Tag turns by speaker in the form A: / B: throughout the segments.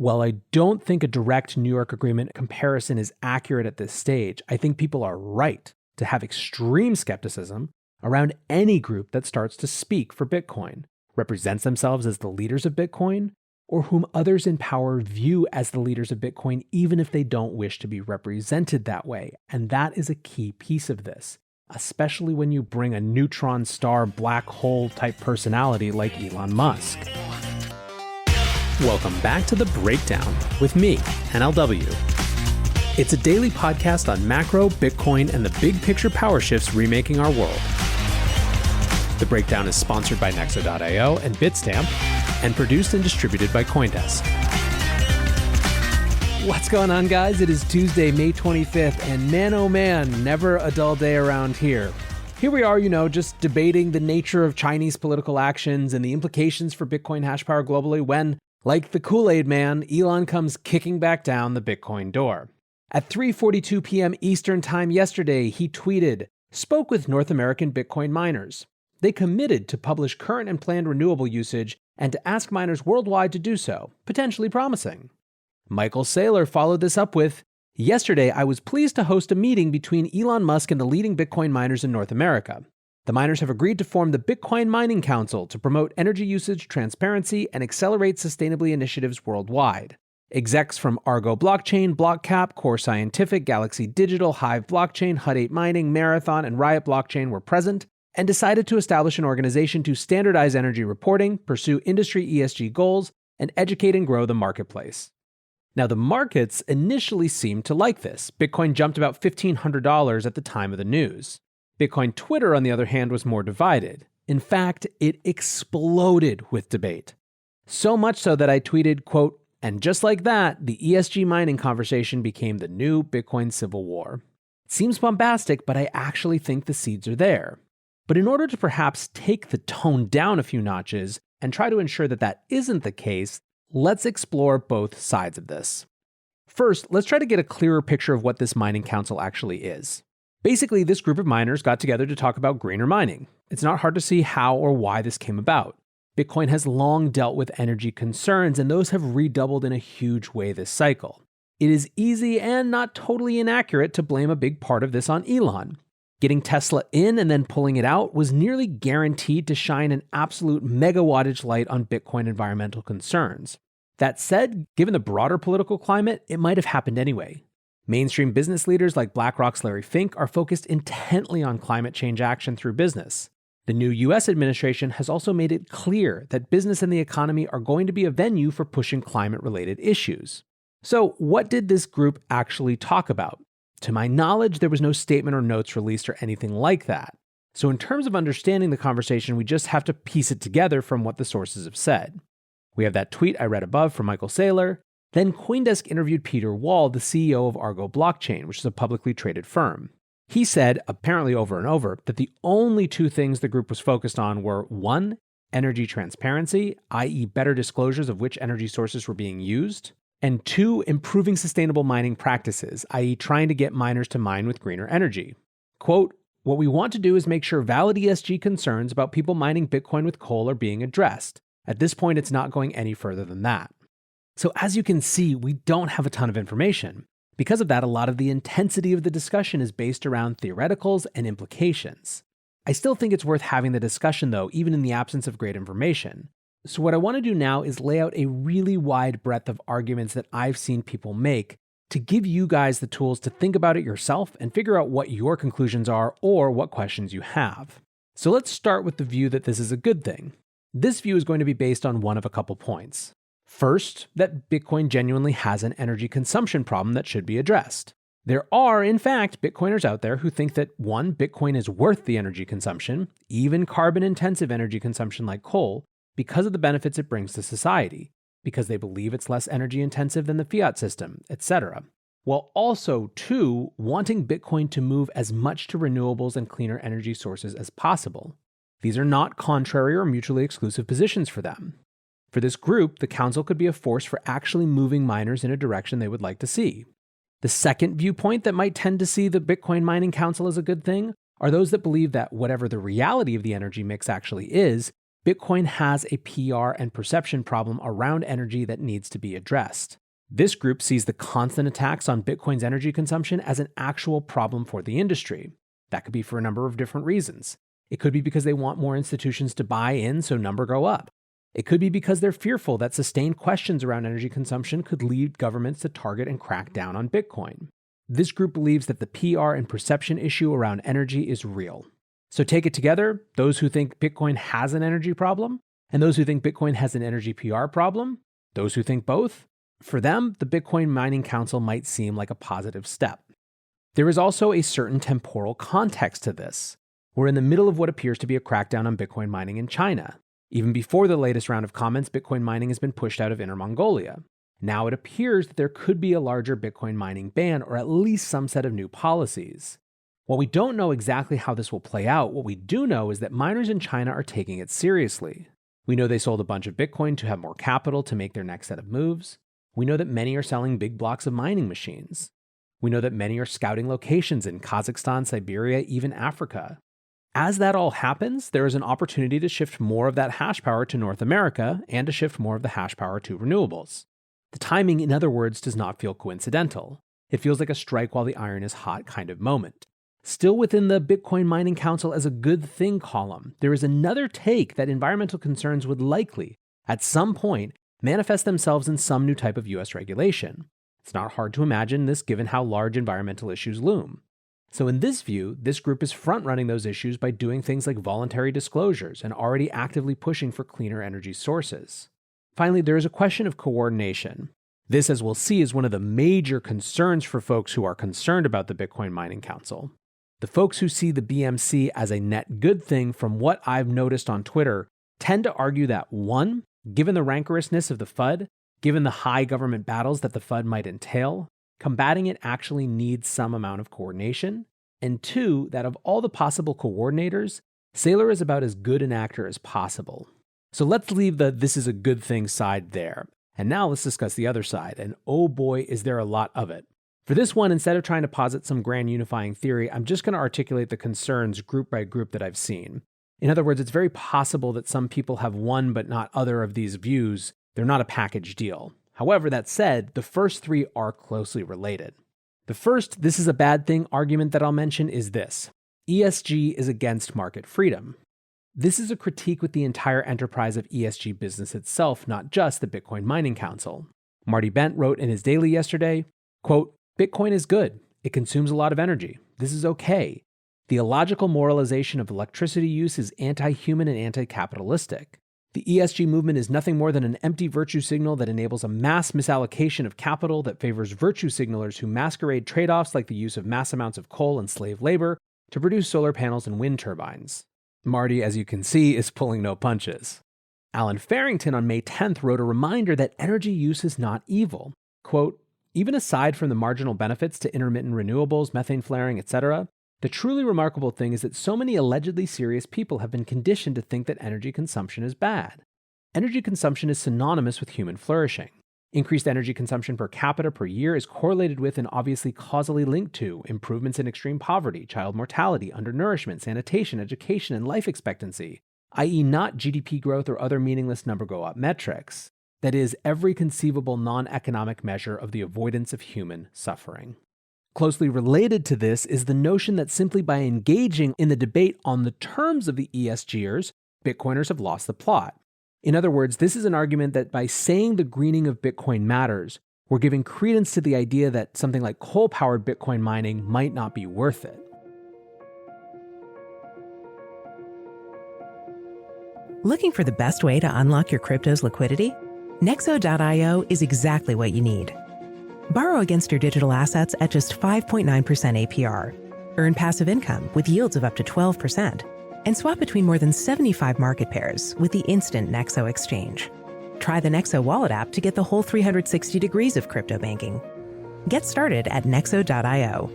A: While I don't think a direct New York agreement comparison is accurate at this stage, I think people are right to have extreme skepticism around any group that starts to speak for Bitcoin, represents themselves as the leaders of Bitcoin, or whom others in power view as the leaders of Bitcoin, even if they don't wish to be represented that way. And that is a key piece of this, especially when you bring a neutron star black hole type personality like Elon Musk. Welcome back to The Breakdown with me, NLW. It's a daily podcast on macro, Bitcoin, and the big picture power shifts remaking our world. The Breakdown is sponsored by Nexo.io and Bitstamp, and produced and distributed by CoinDesk. What's going on, guys? It is Tuesday, May 25th, and man, oh man, never a dull day around here. Here we are, just debating the nature of Chinese political actions and the implications for Bitcoin hash power globally when, like the Kool-Aid man, Elon comes kicking back down the Bitcoin door. At 3:42 p.m. Eastern Time yesterday, he tweeted, "Spoke with North American Bitcoin miners. They committed to publish current and planned renewable usage and to ask miners worldwide to do so, potentially promising." Michael Saylor followed this up with, "Yesterday, I was pleased to host a meeting between Elon Musk and the leading Bitcoin miners in North America. The miners have agreed to form the Bitcoin Mining Council to promote energy usage transparency and accelerate sustainability initiatives worldwide. Execs from Argo Blockchain, BlockCap, Core Scientific, Galaxy Digital, Hive Blockchain, Hut 8 Mining, Marathon, and Riot Blockchain were present and decided to establish an organization to standardize energy reporting, pursue industry ESG goals, and educate and grow the marketplace." Now, the markets initially seemed to like this. Bitcoin jumped about $1,500 at the time of the news. Bitcoin Twitter, on the other hand, was more divided. In fact, it exploded with debate. So much so that I tweeted, quote, "And just like that, the ESG mining conversation became the new Bitcoin civil war." It seems bombastic, but I actually think the seeds are there. But in order to perhaps take the tone down a few notches and try to ensure that that isn't the case, let's explore both sides of this. First, let's try to get a clearer picture of what this mining council actually is. Basically, this group of miners got together to talk about greener mining. It's not hard to see how or why this came about. Bitcoin has long dealt with energy concerns, and those have redoubled in a huge way this cycle. It is easy and not totally inaccurate to blame a big part of this on Elon. Getting Tesla in and then pulling it out was nearly guaranteed to shine an absolute megawattage light on Bitcoin environmental concerns. That said, given the broader political climate, it might have happened anyway. Mainstream business leaders like BlackRock's Larry Fink are focused intently on climate change action through business. The new US administration has also made it clear that business and the economy are going to be a venue for pushing climate-related issues. So, what did this group actually talk about? To my knowledge, there was no statement or notes released or anything like that. So in terms of understanding the conversation, we just have to piece it together from what the sources have said. We have that tweet I read above from Michael Saylor. Then CoinDesk interviewed Peter Wall, the CEO of Argo Blockchain, which is a publicly traded firm. He said, apparently over and over, that the only two things the group was focused on were 1, energy transparency, i.e. better disclosures of which energy sources were being used, and 2, improving sustainable mining practices, i.e. trying to get miners to mine with greener energy. Quote, "What we want to do is make sure valid ESG concerns about people mining Bitcoin with coal are being addressed. At this point, it's not going any further than that." So as you can see, we don't have a ton of information. Because of that, a lot of the intensity of the discussion is based around theoreticals and implications. I still think it's worth having the discussion though, even in the absence of great information. So what I want to do now is lay out a really wide breadth of arguments that I've seen people make to give you guys the tools to think about it yourself and figure out what your conclusions are or what questions you have. So let's start with the view that this is a good thing. This view is going to be based on one of a couple points. First, that Bitcoin genuinely has an energy consumption problem that should be addressed. There are, in fact, Bitcoiners out there who think that 1, Bitcoin is worth the energy consumption, even carbon-intensive energy consumption like coal, because of the benefits it brings to society, because they believe it's less energy-intensive than the fiat system, etc. While also, 2, wanting Bitcoin to move as much to renewables and cleaner energy sources as possible. These are not contrary or mutually exclusive positions for them. For this group, the council could be a force for actually moving miners in a direction they would like to see. The second viewpoint that might tend to see the Bitcoin Mining Council as a good thing are those that believe that whatever the reality of the energy mix actually is, Bitcoin has a PR and perception problem around energy that needs to be addressed. This group sees the constant attacks on Bitcoin's energy consumption as an actual problem for the industry. That could be for a number of different reasons. It could be because they want more institutions to buy in so number go up. It could be because they're fearful that sustained questions around energy consumption could lead governments to target and crack down on Bitcoin. This group believes that the PR and perception issue around energy is real. So take it together, those who think Bitcoin has an energy problem, and those who think Bitcoin has an energy PR problem, those who think both, for them, the Bitcoin Mining Council might seem like a positive step. There is also a certain temporal context to this. We're in the middle of what appears to be a crackdown on Bitcoin mining in China. Even before the latest round of comments, Bitcoin mining has been pushed out of Inner Mongolia. Now it appears that there could be a larger Bitcoin mining ban or at least some set of new policies. While we don't know exactly how this will play out, what we do know is that miners in China are taking it seriously. We know they sold a bunch of Bitcoin to have more capital to make their next set of moves. We know that many are selling big blocks of mining machines. We know that many are scouting locations in Kazakhstan, Siberia, even Africa. As that all happens, there is an opportunity to shift more of that hash power to North America and to shift more of the hash power to renewables. The timing, in other words, does not feel coincidental. It feels like a strike while the iron is hot kind of moment. Still within the Bitcoin Mining Council as a good thing column, there is another take that environmental concerns would likely, at some point, manifest themselves in some new type of US regulation. It's not hard to imagine this given how large environmental issues loom. So in this view, this group is front-running those issues by doing things like voluntary disclosures and already actively pushing for cleaner energy sources. Finally, there is a question of coordination. This, as we'll see, is one of the major concerns for folks who are concerned about the Bitcoin Mining Council. The folks who see the BMC as a net good thing, from what I've noticed on Twitter, tend to argue that 1, given the rancorousness of the FUD, given the high government battles that the FUD might entail, combating it actually needs some amount of coordination, and 2, that of all the possible coordinators, Saylor is about as good an actor as possible. So let's leave the this is a good thing side there, and now let's discuss the other side, and oh boy is there a lot of it. For this one, instead of trying to posit some grand unifying theory, I'm just going to articulate the concerns group by group that I've seen. In other words, it's very possible that some people have one but not other of these views. They're not a package deal. However, that said, the first 3 are closely related. The first, this is a bad thing argument that I'll mention is this. ESG is against market freedom. This is a critique with the entire enterprise of ESG business itself, not just the Bitcoin Mining Council. Marty Bent wrote in his daily yesterday, quote, "Bitcoin is good. It consumes a lot of energy. This is okay. The illogical moralization of electricity use is anti-human and anti-capitalistic. The ESG movement is nothing more than an empty virtue signal that enables a mass misallocation of capital that favors virtue signalers who masquerade trade-offs like the use of mass amounts of coal and slave labor to produce solar panels and wind turbines." Marty, as you can see, is pulling no punches. Alan Farrington on May 10th wrote a reminder that energy use is not evil. Quote, "Even aside from the marginal benefits to intermittent renewables, methane flaring, etc., the truly remarkable thing is that so many allegedly serious people have been conditioned to think that energy consumption is bad. Energy consumption is synonymous with human flourishing. Increased energy consumption per capita per year is correlated with and obviously causally linked to improvements in extreme poverty, child mortality, undernourishment, sanitation, education, and life expectancy, i.e. not GDP growth or other meaningless number go up metrics. That is, every conceivable non-economic measure of the avoidance of human suffering." Closely related to this is the notion that simply by engaging in the debate on the terms of the ESGers, Bitcoiners have lost the plot. In other words, this is an argument that by saying the greening of Bitcoin matters, we're giving credence to the idea that something like coal-powered Bitcoin mining might not be worth it.
B: Looking for the best way to unlock your crypto's liquidity? Nexo.io is exactly what you need. Borrow against your digital assets at just 5.9% APR. Earn passive income with yields of up to 12%. And swap between more than 75 market pairs with the instant Nexo exchange. Try the Nexo wallet app to get the whole 360 degrees of crypto banking. Get started at Nexo.io.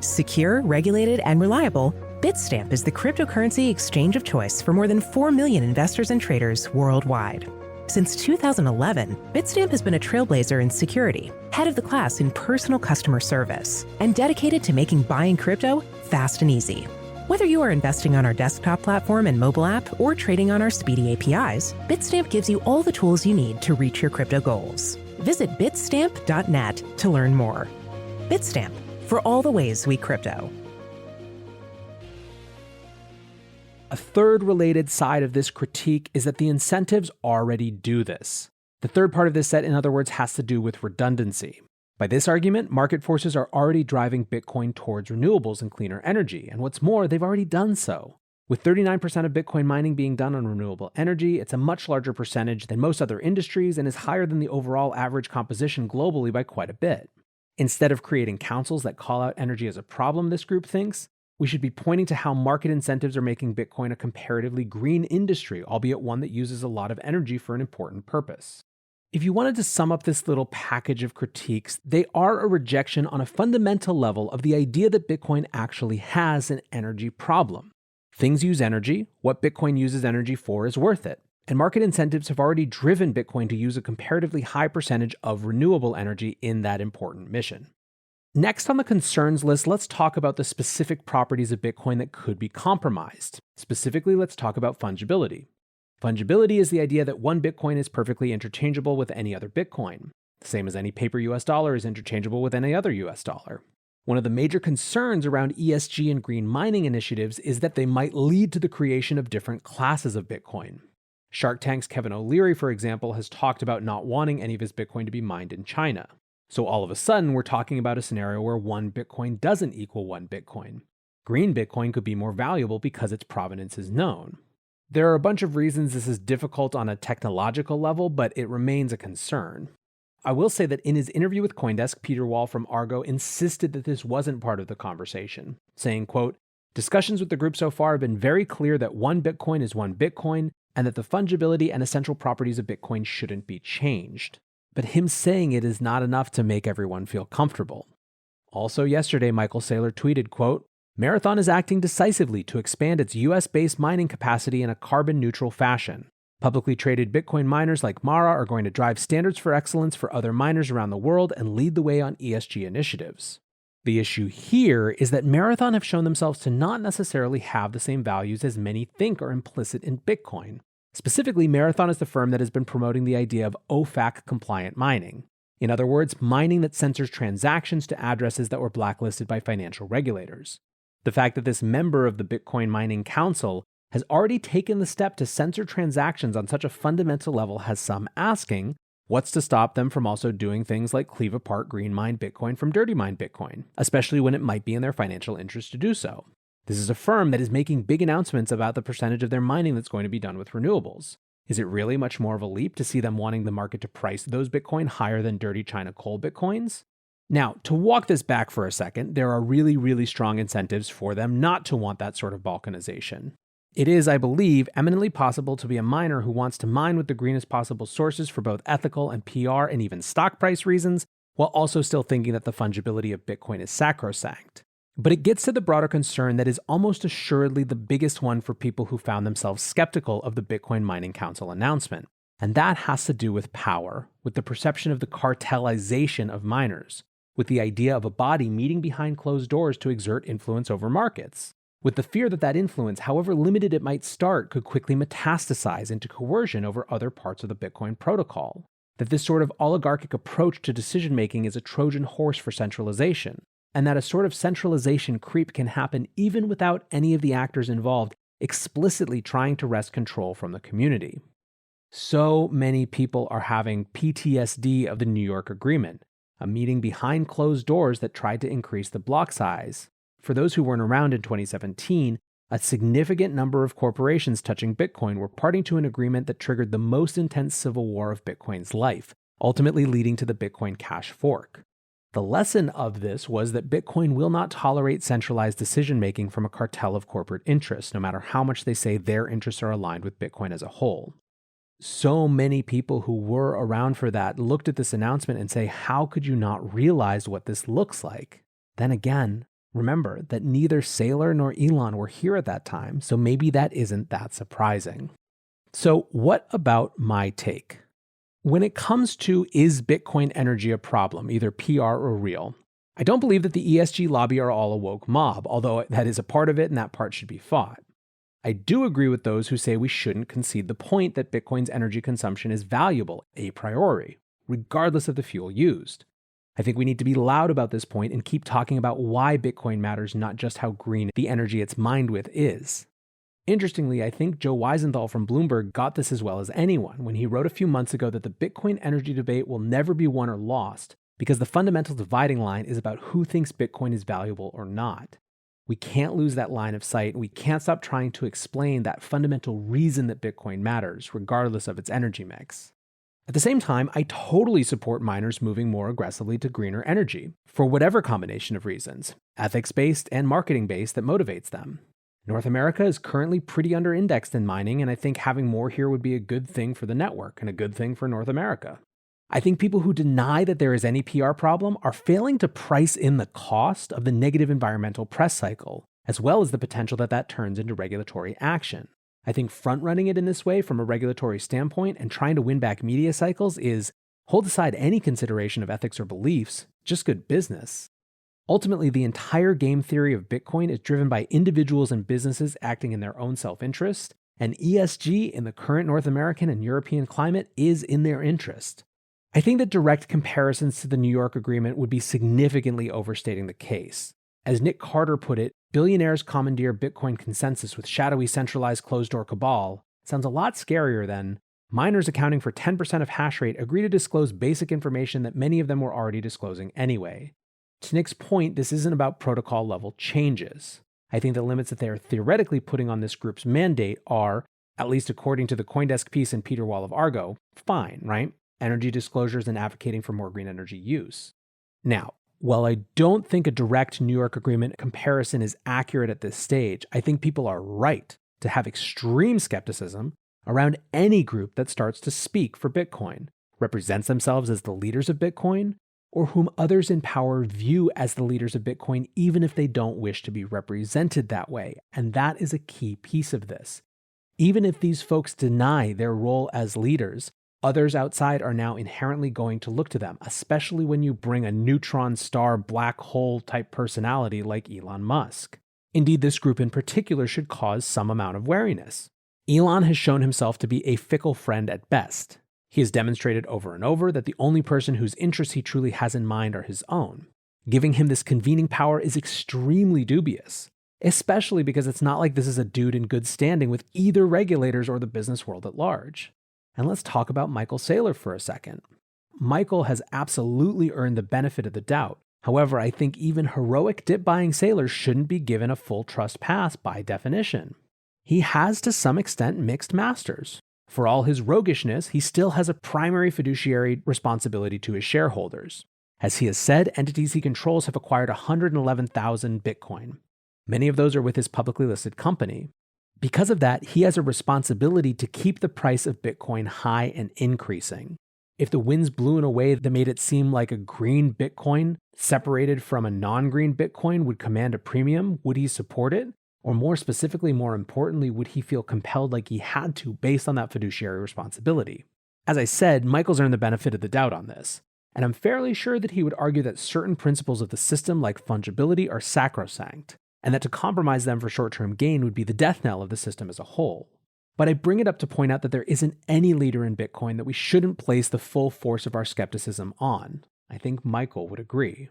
B: Secure, regulated, and reliable, Bitstamp is the cryptocurrency exchange of choice for more than 4 million investors and traders worldwide. Since 2011, Bitstamp has been a trailblazer in security, head of the class in personal customer service, and dedicated to making buying crypto fast and easy. Whether you are investing on our desktop platform and mobile app or trading on our speedy APIs, Bitstamp gives you all the tools you need to reach your crypto goals. Visit bitstamp.net to learn more. Bitstamp, for all the ways we crypto.
A: A third related side of this critique is that the incentives already do this. The third part of this set, in other words, has to do with redundancy. By this argument, market forces are already driving Bitcoin towards renewables and cleaner energy, and what's more, they've already done so. With 39% of Bitcoin mining being done on renewable energy, it's a much larger percentage than most other industries and is higher than the overall average composition globally by quite a bit. Instead of creating councils that call out energy as a problem, this group thinks, we should be pointing to how market incentives are making Bitcoin a comparatively green industry, albeit one that uses a lot of energy for an important purpose. If you wanted to sum up this little package of critiques, they are a rejection on a fundamental level of the idea that Bitcoin actually has an energy problem. Things use energy, what Bitcoin uses energy for is worth it, and market incentives have already driven Bitcoin to use a comparatively high percentage of renewable energy in that important mission. Next on the concerns list, let's talk about the specific properties of Bitcoin that could be compromised. Specifically, let's talk about fungibility. Fungibility is the idea that one Bitcoin is perfectly interchangeable with any other Bitcoin, the same as any paper US dollar is interchangeable with any other US dollar. One of the major concerns around ESG and green mining initiatives is that they might lead to the creation of different classes of Bitcoin. Shark Tank's Kevin O'Leary, for example, has talked about not wanting any of his Bitcoin to be mined in China. So all of a sudden, we're talking about a scenario where one Bitcoin doesn't equal one Bitcoin. Green Bitcoin could be more valuable because its provenance is known. There are a bunch of reasons this is difficult on a technological level, but it remains a concern. I will say that in his interview with CoinDesk, Peter Wall from Argo insisted that this wasn't part of the conversation, saying, quote, discussions with the group so far have been very clear that one Bitcoin is one Bitcoin, and that the fungibility and essential properties of Bitcoin shouldn't be changed. But him saying it is not enough to make everyone feel comfortable. Also yesterday, Michael Saylor tweeted, quote, Marathon is acting decisively to expand its US-based mining capacity in a carbon-neutral fashion. Publicly traded Bitcoin miners like Mara are going to drive standards for excellence for other miners around the world and lead the way on ESG initiatives. The issue here is that Marathon have shown themselves to not necessarily have the same values as many think are implicit in Bitcoin. Specifically, Marathon is the firm that has been promoting the idea of OFAC-compliant mining. In other words, mining that censors transactions to addresses that were blacklisted by financial regulators. The fact that this member of the Bitcoin Mining Council has already taken the step to censor transactions on such a fundamental level has some asking, what's to stop them from also doing things like cleave apart green mined Bitcoin from dirty mined Bitcoin, especially when it might be in their financial interest to do so? This is a firm that is making big announcements about the percentage of their mining that's going to be done with renewables. Is it really much more of a leap to see them wanting the market to price those Bitcoin higher than dirty China coal Bitcoins? Now, to walk this back for a second, there are really, really strong incentives for them not to want that sort of balkanization. It is, I believe, eminently possible to be a miner who wants to mine with the greenest possible sources for both ethical and PR and even stock price reasons, while also still thinking that the fungibility of Bitcoin is sacrosanct. But it gets to the broader concern that is almost assuredly the biggest one for people who found themselves skeptical of the Bitcoin Mining Council announcement. And that has to do with power, with the perception of the cartelization of miners, with the idea of a body meeting behind closed doors to exert influence over markets, with the fear that that influence, however limited it might start, could quickly metastasize into coercion over other parts of the Bitcoin protocol, that this sort of oligarchic approach to decision-making is a Trojan horse for centralization, and that a sort of centralization creep can happen even without any of the actors involved explicitly trying to wrest control from the community. So many people are having PTSD of the New York Agreement, a meeting behind closed doors that tried to increase the block size. For those who weren't around in 2017, a significant number of corporations touching Bitcoin were parting to an agreement that triggered the most intense civil war of Bitcoin's life, ultimately leading to the Bitcoin Cash fork. The lesson of this was that Bitcoin will not tolerate centralized decision-making from a cartel of corporate interests, no matter how much they say their interests are aligned with Bitcoin as a whole. So many people who were around for that looked at this announcement and say, how could you not realize what this looks like? Then again, remember that neither Saylor nor Elon were here at that time, so maybe that isn't that surprising. So what about my take? When it comes to is Bitcoin energy a problem, either PR or real, I don't believe that the ESG lobby are all a woke mob, although that is a part of it and that part should be fought. I do agree with those who say we shouldn't concede the point that Bitcoin's energy consumption is valuable a priori, regardless of the fuel used. I think we need to be loud about this point and keep talking about why Bitcoin matters, not just how green the energy it's mined with is. Interestingly, I think Joe Weisenthal from Bloomberg got this as well as anyone when he wrote a few months ago that the Bitcoin energy debate will never be won or lost because the fundamental dividing line is about who thinks Bitcoin is valuable or not. We can't lose that line of sight, and we can't stop trying to explain that fundamental reason that Bitcoin matters, regardless of its energy mix. At the same time, I totally support miners moving more aggressively to greener energy, for whatever combination of reasons, ethics-based and marketing-based, that motivates them. North America is currently pretty under-indexed in mining, and I think having more here would be a good thing for the network and a good thing for North America. I think people who deny that there is any PR problem are failing to price in the cost of the negative environmental press cycle, as well as the potential that that turns into regulatory action. I think front-running it in this way from a regulatory standpoint and trying to win back media cycles is, hold aside any consideration of ethics or beliefs, just good business. Ultimately, the entire game theory of Bitcoin is driven by individuals and businesses acting in their own self-interest, and ESG in the current North American and European climate is in their interest. I think that direct comparisons to the New York Agreement would be significantly overstating the case. As Nick Carter put it, billionaires commandeer Bitcoin consensus with shadowy centralized closed-door cabal sounds a lot scarier than miners accounting for 10% of hash rate agree to disclose basic information that many of them were already disclosing anyway. To Nick's point, this isn't about protocol-level changes. I think the limits that they are theoretically putting on this group's mandate are, at least according to the CoinDesk piece and Peter Wall of Argo, fine, right? Energy disclosures and advocating for more green energy use. Now, while I don't think a direct New York Agreement comparison is accurate at this stage, I think people are right to have extreme skepticism around any group that starts to speak for Bitcoin, represents themselves as the leaders of Bitcoin, or whom others in power view as the leaders of Bitcoin, even if they don't wish to be represented that way. And that is a key piece of this. Even if these folks deny their role as leaders, others outside are now inherently going to look to them, especially when you bring a neutron star black hole type personality like Elon Musk. Indeed, this group in particular should cause some amount of wariness. Elon has shown himself to be a fickle friend at best. He has demonstrated over and over that the only person whose interests he truly has in mind are his own. Giving him this convening power is extremely dubious, especially because it's not like this is a dude in good standing with either regulators or the business world at large. And let's talk about Michael Saylor for a second. Michael has absolutely earned the benefit of the doubt. However, I think even heroic dip-buying Saylor shouldn't be given a full trust pass by definition. He has to some extent mixed masters. For all his roguishness, he still has a primary fiduciary responsibility to his shareholders. As he has said, entities he controls have acquired 111,000 Bitcoin. Many of those are with his publicly listed company. Because of that, he has a responsibility to keep the price of Bitcoin high and increasing. If the winds blew in a way that made it seem like a green Bitcoin separated from a non-green Bitcoin would command a premium, would he support it? Or more specifically, more importantly, would he feel compelled like he had to based on that fiduciary responsibility? As I said, Michael's earned the benefit of the doubt on this, and I'm fairly sure that he would argue that certain principles of the system like fungibility are sacrosanct, and that to compromise them for short-term gain would be the death knell of the system as a whole. But I bring it up to point out that there isn't any leader in Bitcoin that we shouldn't place the full force of our skepticism on. I think Michael would agree.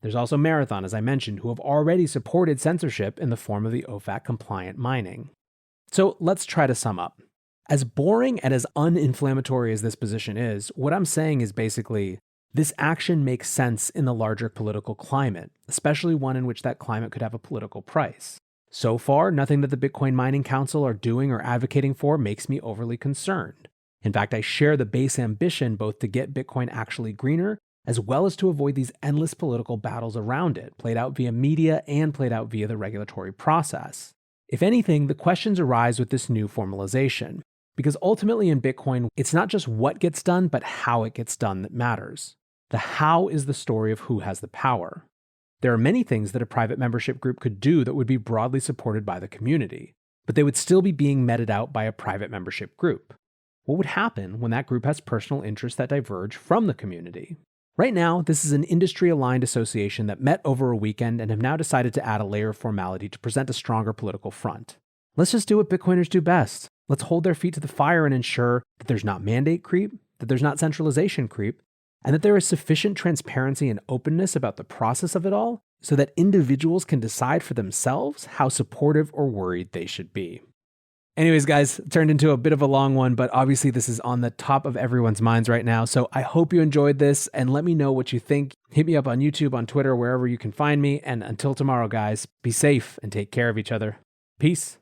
A: There's also Marathon, as I mentioned, who have already supported censorship in the form of the OFAC-compliant mining. So let's try to sum up. As boring and as uninflammatory as this position is, what I'm saying is basically, this action makes sense in the larger political climate, especially one in which that climate could have a political price. So far, nothing that the Bitcoin Mining Council are doing or advocating for makes me overly concerned. In fact, I share the base ambition both to get Bitcoin actually greener, as well as to avoid these endless political battles around it, played out via media and played out via the regulatory process. If anything, the questions arise with this new formalization, because ultimately in Bitcoin, it's not just what gets done, but how it gets done that matters. The how is the story of who has the power. There are many things that a private membership group could do that would be broadly supported by the community, but they would still be being meted out by a private membership group. What would happen when that group has personal interests that diverge from the community? Right now, this is an industry-aligned association that met over a weekend and have now decided to add a layer of formality to present a stronger political front. Let's just do what Bitcoiners do best. Let's hold their feet to the fire and ensure that there's not mandate creep, that there's not centralization creep, and that there is sufficient transparency and openness about the process of it all so that individuals can decide for themselves how supportive or worried they should be. Anyways, guys, it turned into a bit of a long one, but obviously this is on the top of everyone's minds right now. So I hope you enjoyed this and let me know what you think. Hit me up on YouTube, on Twitter, wherever you can find me. And until tomorrow, guys, be safe and take care of each other. Peace.